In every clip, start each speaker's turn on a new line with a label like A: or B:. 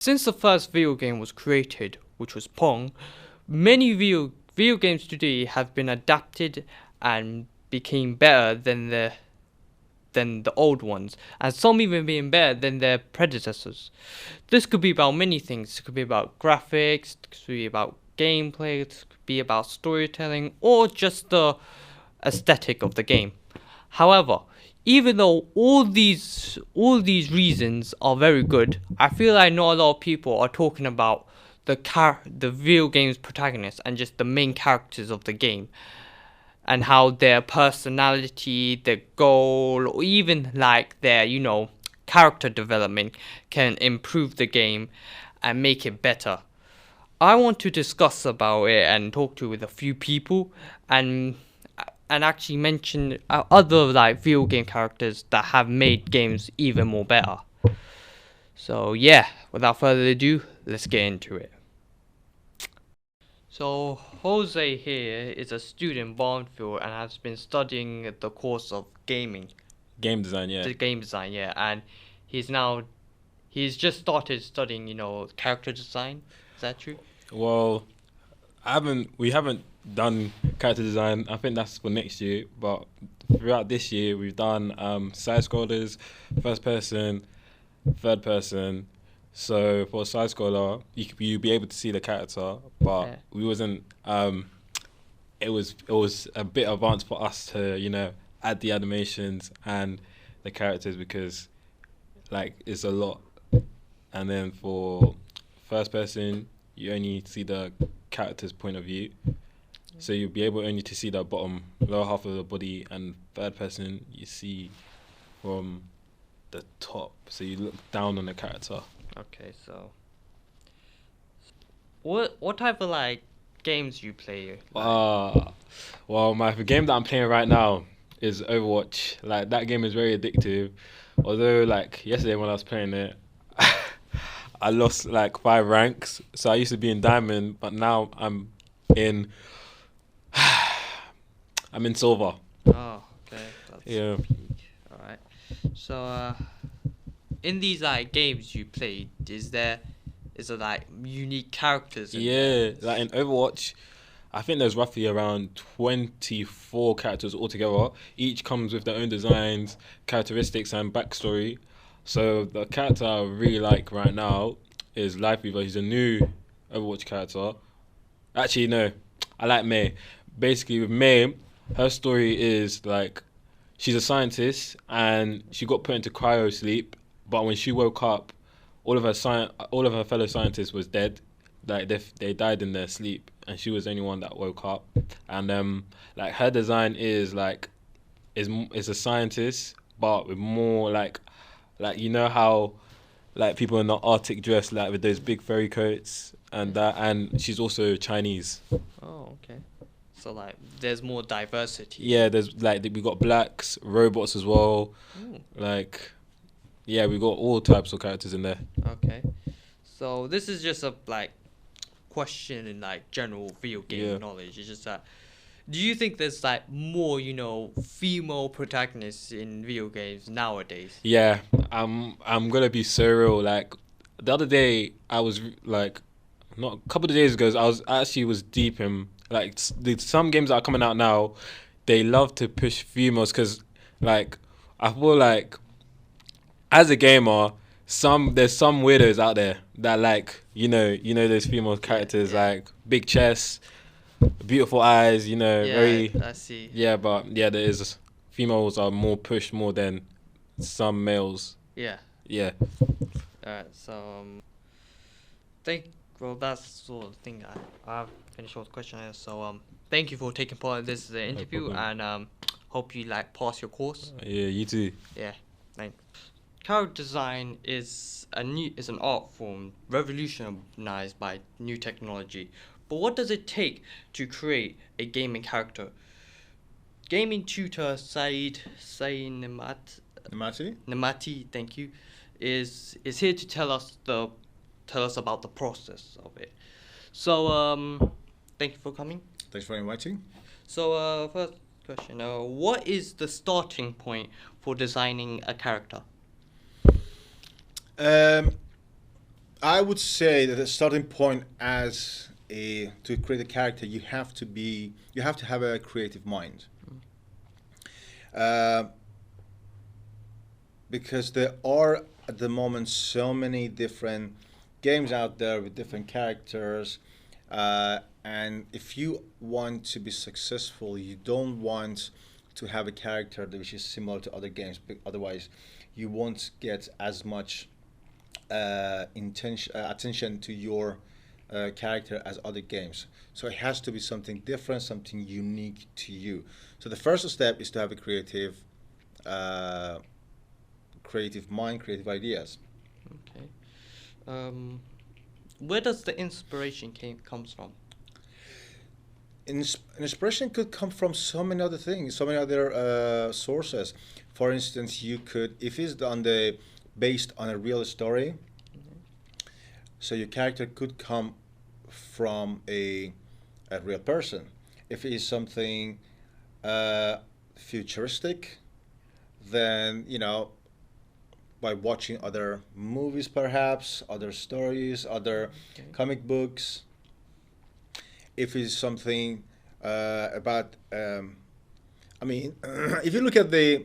A: Since the first video game was created, which was Pong, many video games today have been adapted and became better than the old ones, and some even being better than their predecessors. This could be about many things. It could be about graphics, it could be about gameplay, it could be about storytelling, or just the aesthetic of the game. However, even though all these reasons are very good, I feel like not a lot of people are talking about the video game's protagonists and just the main characters of the game, and how their personality, their goal, or even like their character development can improve the game and make it better. I want to discuss about it and talk to with a few people and actually mention other like video game characters that have made games even more better. So yeah, without further ado, let's get into it. So Jose here is a student in Barnfield and has been studying the course of gaming,
B: Game design, yeah.
A: the game design, yeah, and he's just started studying, character design. Is that true?
B: Well, we haven't done character design. I think that's for next year. But throughout this year, we've done side scrollers, first person, third person. So for a side scroller, you be able to see the character, but
A: Yeah.
B: we wasn't. It was a bit advanced for us to add the animations and the characters because like it's a lot. And then for first person, you only see the character's point of view. So you'll be able only to see the bottom lower half of the body, and third person you see from the top. So you look down on the character.
A: Okay, so what type of like games you play?
B: Well, my game that I'm playing right now is Overwatch. Like that game is very addictive. Although like yesterday when I was playing it, I lost like 5 ranks. So I used to be in diamond, but now in I'm in silver.
A: Oh, okay, that's
B: Yeah.
A: all right. So in these like games you played, is there like unique characters in there?
B: Yeah, like in Overwatch, I think there's roughly around 24 characters altogether. Each comes with their own designs, characteristics, and backstory. So the character I really like right now is Lifeweaver. He's a new Overwatch character. Actually, no, I like May. Basically, with May, her story is like she's a scientist and she got put into cryo sleep. But when she woke up, all of her fellow scientists was dead. Like they died in their sleep, and she was the only one that woke up. And like her design is like is a scientist, but with more like you know how like people in the Arctic dress like with those big furry coats and that, and she's also Chinese.
A: Oh, okay. So like there's more diversity.
B: Yeah, there's like we got blacks, robots as well.
A: Ooh,
B: Like yeah, we got all types of characters in there.
A: okay. So this is just a like question in like general video game
B: Yeah.
A: knowledge. It's just that do you think there's like more, female protagonists in video games nowadays?
B: Yeah, I'm gonna be so real. Like the other day, I was like, not a couple of days ago, I actually was deep in like some games that are coming out now. They love to push females because like I feel like as a gamer, there's some weirdos out there that like those female characters
A: Yeah.
B: like big chest, beautiful eyes,
A: Yeah,
B: very
A: I see.
B: yeah. But yeah, there is females are more pushed more than some males.
A: Yeah.
B: Yeah.
A: Alright, so thank well that's sort of the thing I've finished with the question here. So thank you for taking part in this interview
B: problem.
A: and hope you like pass your course.
B: Yeah, you too.
A: Yeah, thanks. Character design is an art form revolutionized by new technology. But what does it take to create a gaming character? Gaming tutor Said
C: Namati?
A: Namati, thank you, is here to tell us about the process of it. So thank you for coming.
C: Thanks for inviting.
A: So first question, what is the starting point for designing a character?
C: Um, I would say that the starting point as a to create a character, you have to have a creative mind. Uh, because there are at the moment so many different games out there with different characters, and if you want to be successful, you don't want to have a character that which is similar to other games. Otherwise, you won't get as much attention to your character as other games. So it has to be something different, something unique to you. So the first step is to have a uh, creative mind, creative ideas.
A: Okay. Where does the inspiration comes from?
C: Inspiration could come from so many other things, so many other sources. For instance, you could, if it's based on a real story, so your character could come from a real person. If it is something futuristic, then by watching other movies, perhaps other stories, other
A: Okay.
C: comic books. If it's something about, I mean, if you look at the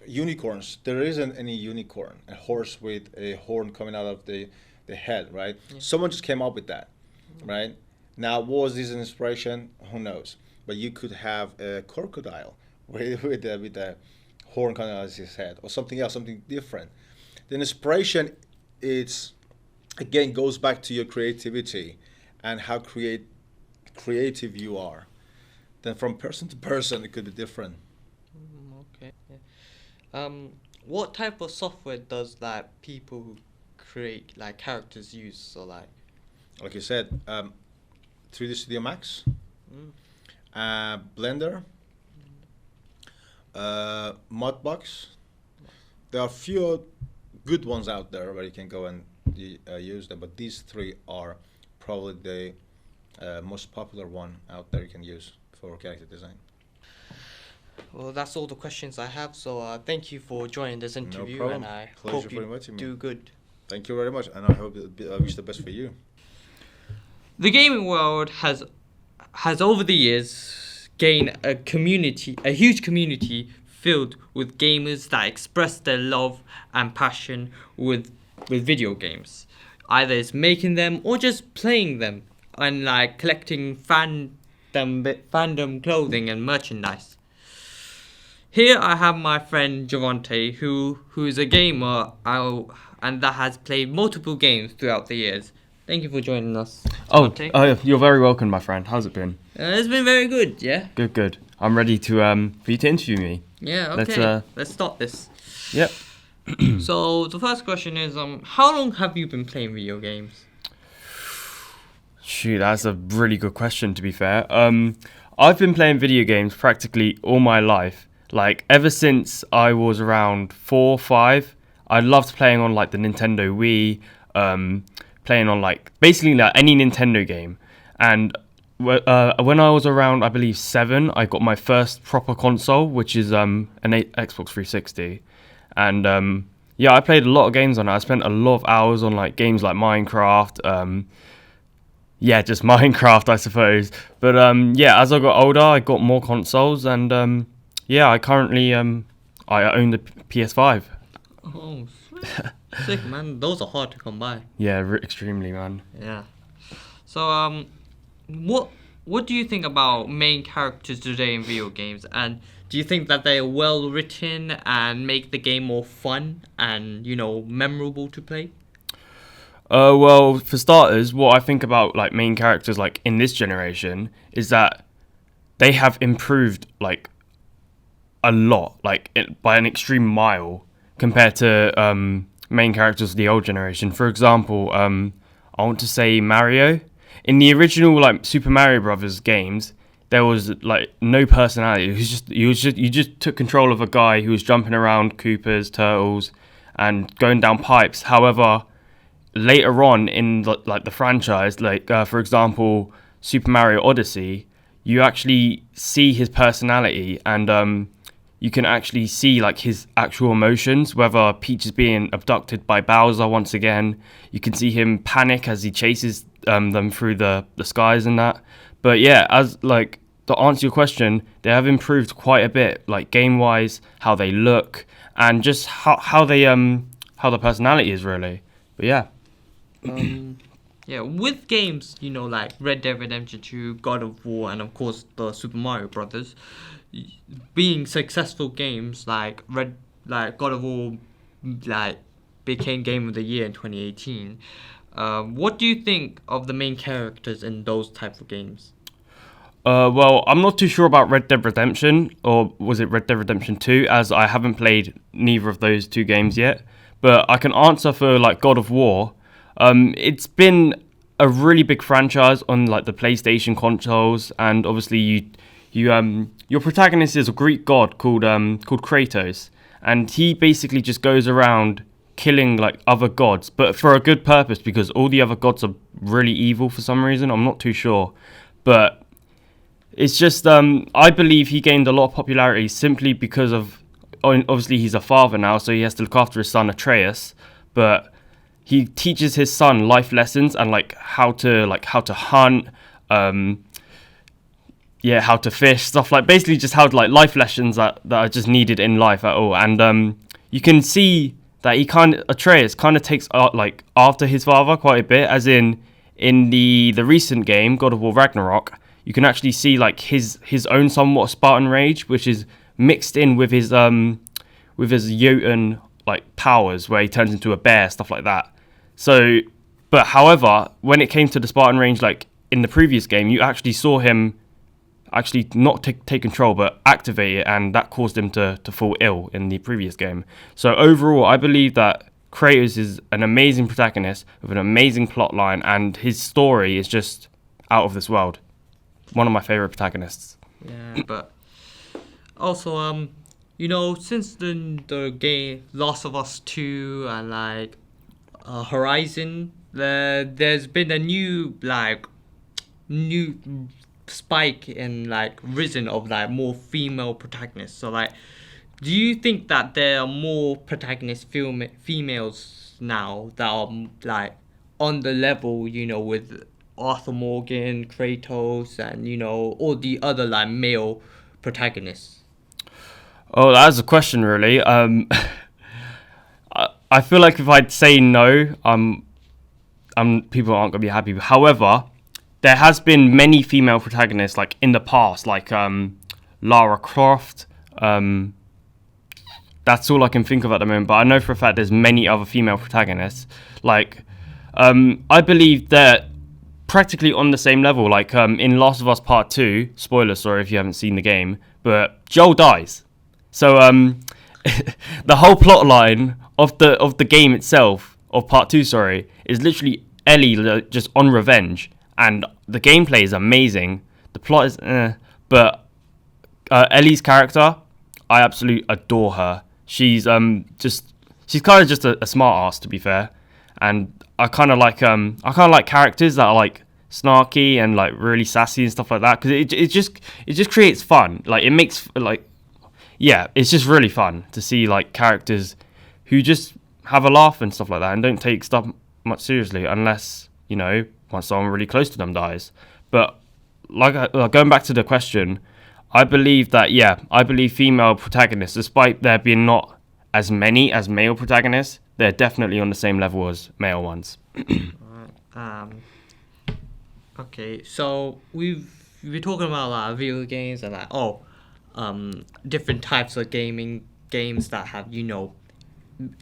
C: unicorns, there isn't any unicorn, a horse with a horn coming out of the head, right?
A: Yeah.
C: Someone just came up with that, right? Now, was this an inspiration? Who knows? But you could have a crocodile with a horn coming out of his head, or something else, something different. The inspiration, it's again goes back to your creativity and how creative you are. Then from person to person, it could be different.
A: Okay. Yeah. What type of software does like people who create like characters use? So like,
C: Like you said, 3D Studio Max,
A: mm,
C: Blender, Modbox. There are a few good ones out there where you can go and use them, but these three are probably the most popular one out there you can use for character design.
A: well, that's all the questions I have. So thank you for joining this interview,
C: problem.
A: and I
C: Pleasure
A: hope
C: for
A: you
C: inviting me.
A: do good.
C: Thank you very much, and I hope I wish the best for you.
A: The gaming world has over the years gained a huge community filled with gamers that express their love and passion with video games. Either it's making them or just playing them, and like collecting fandom clothing and merchandise. Here I have my friend Javante, who is a gamer and that has played multiple games throughout the years. Thank you for joining us.
D: Oh,
A: Javante.
D: you're very welcome, my friend. How's it been?
A: It's been very good, yeah?
D: Good, good. I'm ready to for you to interview me.
A: Yeah,
D: Let's,
A: okay. Let's start this.
D: Yep.
A: So the first question is, how long have you been playing video games?
D: Shoot, that's a really good question, to be fair. I've been playing video games practically all my life. Like, ever since I was around 4 or 5, I loved playing on, like, the Nintendo Wii, playing on, like, basically, like, any Nintendo game. And when I was around, I believe, 7, I got my first proper console, which is Xbox 360. And, yeah, I played a lot of games on it. I spent a lot of hours on, like, games like Minecraft, yeah, just Minecraft, I suppose. But yeah, as I got older, I got more consoles, and yeah, I currently I own the PS5.
A: Oh, sick, man. Those are hard to come by.
D: Yeah, extremely, man.
A: Yeah. So, what do you think about main characters today in video games? And do you think that they are well written and make the game more fun and, memorable to play?
D: Well, for starters, what I think about like main characters like in this generation is that they have improved like a lot, like by an extreme mile compared to main characters of the old generation. For example, I want to say Mario. In the original like Super Mario Brothers games, there was like no personality. You just took control of a guy who was jumping around Koopas, turtles, and going down pipes. However, later on in the franchise, like for example, Super Mario Odyssey, you actually see his personality, and you can actually see like his actual emotions, whether Peach is being abducted by Bowser once again. You can see him panic as he chases them through the skies and that. But yeah, as like to answer your question, they have improved quite a bit, like game wise, how they look, and just how the personality is really. But yeah.
A: Yeah, with games, like Red Dead Redemption 2, God of War, and of course the Super Mario Brothers, being successful games like God of War, like became Game of the Year in 2018. What do you think of the main characters in those type of games?
D: Well, I'm not too sure about Red Dead Redemption, or was it Red Dead Redemption 2, as I haven't played neither of those two games yet. But I can answer for like God of War. It's been a really big franchise on like the PlayStation consoles, and obviously your protagonist is a Greek god called Kratos, and he basically just goes around killing like other gods, but for a good purpose, because all the other gods are really evil for some reason. I'm not too sure, but it's just I believe he gained a lot of popularity simply because of, obviously he's a father now, so he has to look after his son Atreus, but he teaches his son life lessons and like how to hunt, how to fish, stuff like basically just how to like life lessons that are just needed in life at all. And you can see that Atreus kind of takes like after his father quite a bit, as in the recent game God of War Ragnarok. You can actually see like his own somewhat Spartan rage, which is mixed in with his Jotun like powers, where he turns into a bear, stuff like that. So, but however, when it came to the Spartan range, like in the previous game, you actually saw him actually not take control, but activate it, and that caused him to fall ill in the previous game. So overall, I believe that Kratos is an amazing protagonist with an amazing plot line, and his story is just out of this world. One of my favorite protagonists.
A: Yeah, but also since the game Last of Us 2 and like Horizon, there's been a new spike in like risen of like more female protagonists. So like, do you think that there are more protagonist females now that are like on the level, with Arthur Morgan, Kratos, and all the other like male protagonists?
D: Oh, that's a question, really. I feel like if I'd say no, people aren't gonna be happy. However, there has been many female protagonists like in the past, like Lara Croft. That's all I can think of at the moment. But I know for a fact there's many other female protagonists. Like, I believe they're practically on the same level. Like in Last of Us Part 2, spoiler, sorry if you haven't seen the game, but Joel dies. So the whole plot line of the game itself, of Part 2, sorry, is literally Ellie just on revenge. And the gameplay is amazing. The plot is but Ellie's character, I absolutely adore her. She's kind of just a smart ass, to be fair. And I kind of like characters that are like snarky and like really sassy and stuff like that, because it just creates fun. Like it makes it's just really fun to see like characters who just have a laugh and stuff like that and don't take stuff much seriously, unless once someone really close to them dies. But going back to the question, I believe female protagonists, despite there being not as many as male protagonists, they're definitely on the same level as male ones.
A: Okay, so we're talking about like video games and like different types of games that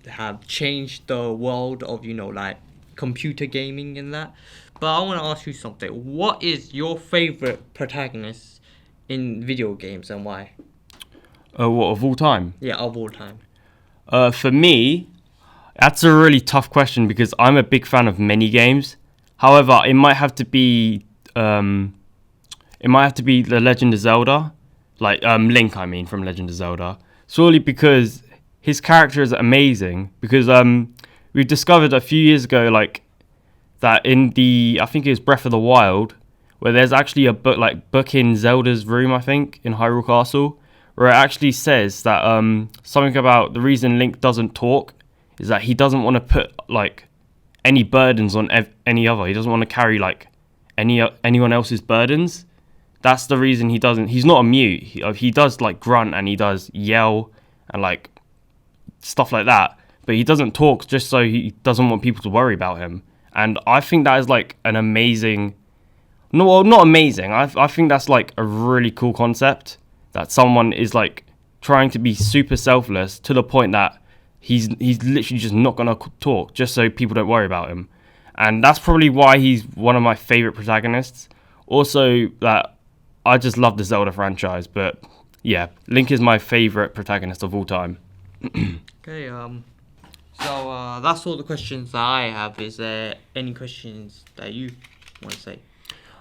A: have changed the world of like computer gaming and that. But I want to ask you something. What is your favorite protagonist in video games and why?
D: What, of all time?
A: Yeah, of all time.
D: For me, that's a really tough question because I'm a big fan of many games. However, it might have to be The Legend of Zelda, like Link, I mean, from Legend of Zelda. Solely because his character is amazing. Because we discovered a few years ago, like that in I think it was Breath of the Wild, where there's actually a book in Zelda's room, I think, in Hyrule Castle, where it actually says that something about the reason Link doesn't talk is that he doesn't want to put like any burdens on any other. He doesn't want to carry like anyone else's burdens. That's the reason he doesn't. He's not a mute. He does like grunt and he does yell and like stuff like that, but he doesn't talk just so he doesn't want people to worry about him. And I think that is like an amazing, no, well, not amazing. I think that's like a really cool concept, that someone is like trying to be super selfless to the point that he's literally just not gonna talk just so people don't worry about him. And that's probably why he's one of my favorite protagonists. Also, that I just love the Zelda franchise, but yeah, Link is my favorite protagonist of all time.
A: Okay, so that's all the questions that I have. Is there any questions that you want to say?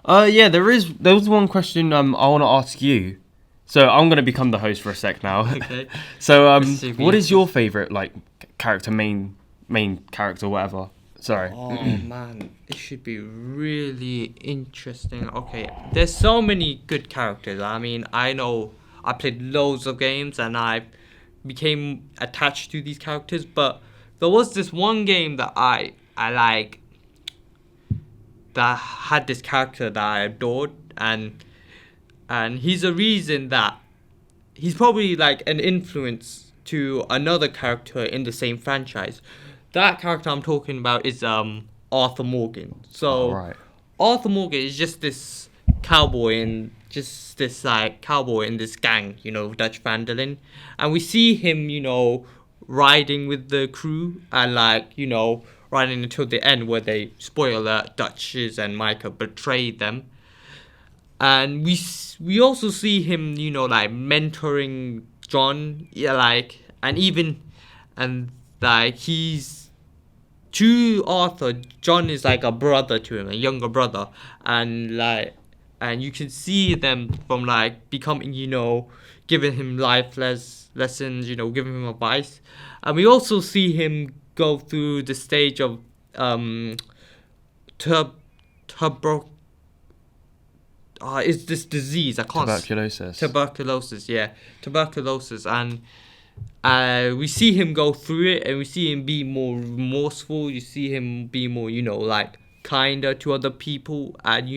D: Yeah, there was one question I want to ask you. So I'm gonna become the host for a sec now.
A: Okay.
D: So
A: This
D: what is your favorite like character, main character, whatever? Sorry.
A: Oh man, it should be really interesting. Okay, there's so many good characters. I mean, I know I played loads of games and I became attached to these characters, but there was this one game that I like that had this character that I adored, and he's a reason that he's probably like an influence to another character in the same franchise. That character I'm talking about is Arthur Morgan. So
D: Right.
A: Arthur Morgan is just this cowboy in this gang, Dutch Van der Linde. And we see him, riding with the crew and riding until the end where they spoil that Duchess and Micah betrayed them. And we also see him, mentoring John, he's to Arthur, John is like a brother to him, a younger brother, and you can see them from becoming, giving him life lessons, giving him advice, and we also see him go through the stage of is this disease? I can't. Tuberculosis, yeah, tuberculosis, and we see him go through it, and we see him be more remorseful. You see him be more, kinder to other people, and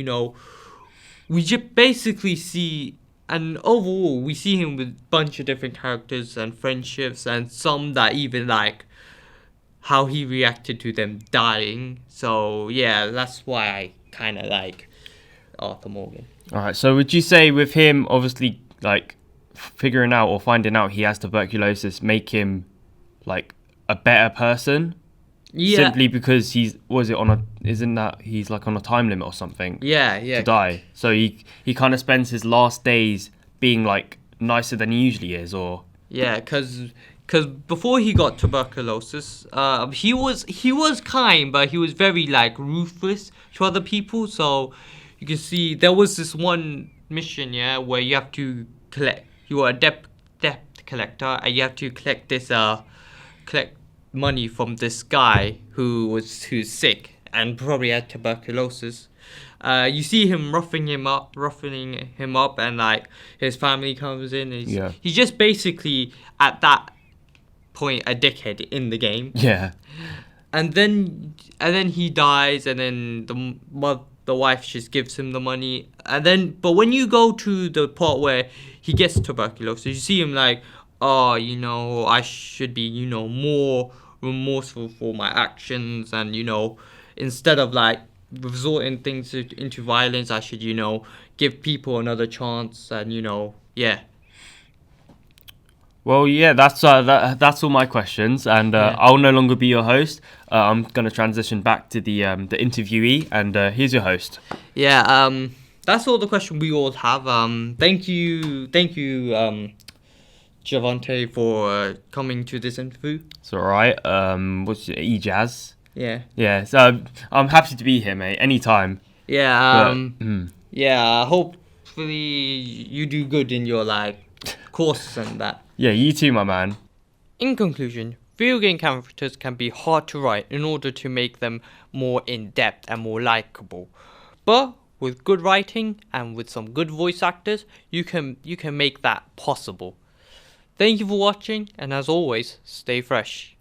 A: we just basically see, and overall, we see him with a bunch of different characters and friendships, and some that even how he reacted to them dying. So yeah, that's why I kind of like Arthur Morgan.
D: All right. So would you say with him, obviously, figuring out or finding out he has tuberculosis, make him a better person?
A: Yeah.
D: Simply because he's on a time limit or something?
A: Yeah.
D: To die. So he kind of spends his last days being nicer than he usually is, or
A: yeah, because before he got tuberculosis, he was kind, but he was very ruthless to other people. So you can see there was this one mission, where you have to collect. You are a debt collector, and you have to collect money from this guy who's sick and probably had tuberculosis. You see him roughing him up, and his family comes in. And he's just basically at that point a dickhead in the game.
D: Yeah.
A: And then he dies, and then the wife just gives him the money, but when you go to the part where he gets tuberculosis, you see him I should be, more remorseful for my actions, and, instead of resorting things into violence, I should, give people another chance, and, yeah.
D: Well, yeah, that's all my questions, and I'll no longer be your host. I'm gonna transition back to the interviewee, and here's your host.
A: Yeah, that's all the questions we all have. Thank you, Javante, for coming to this interview.
D: It's all right. What's your E-Jazz?
A: Yeah.
D: Yeah. So I'm happy to be here, mate. Anytime.
A: Yeah. Yeah. Hopefully you do good in your courses and that.
D: Yeah, you too, my man.
A: In conclusion, video game characters can be hard to write in order to make them more in-depth and more likable. But with good writing and with some good voice actors, you can make that possible. Thank you for watching, and as always, stay fresh.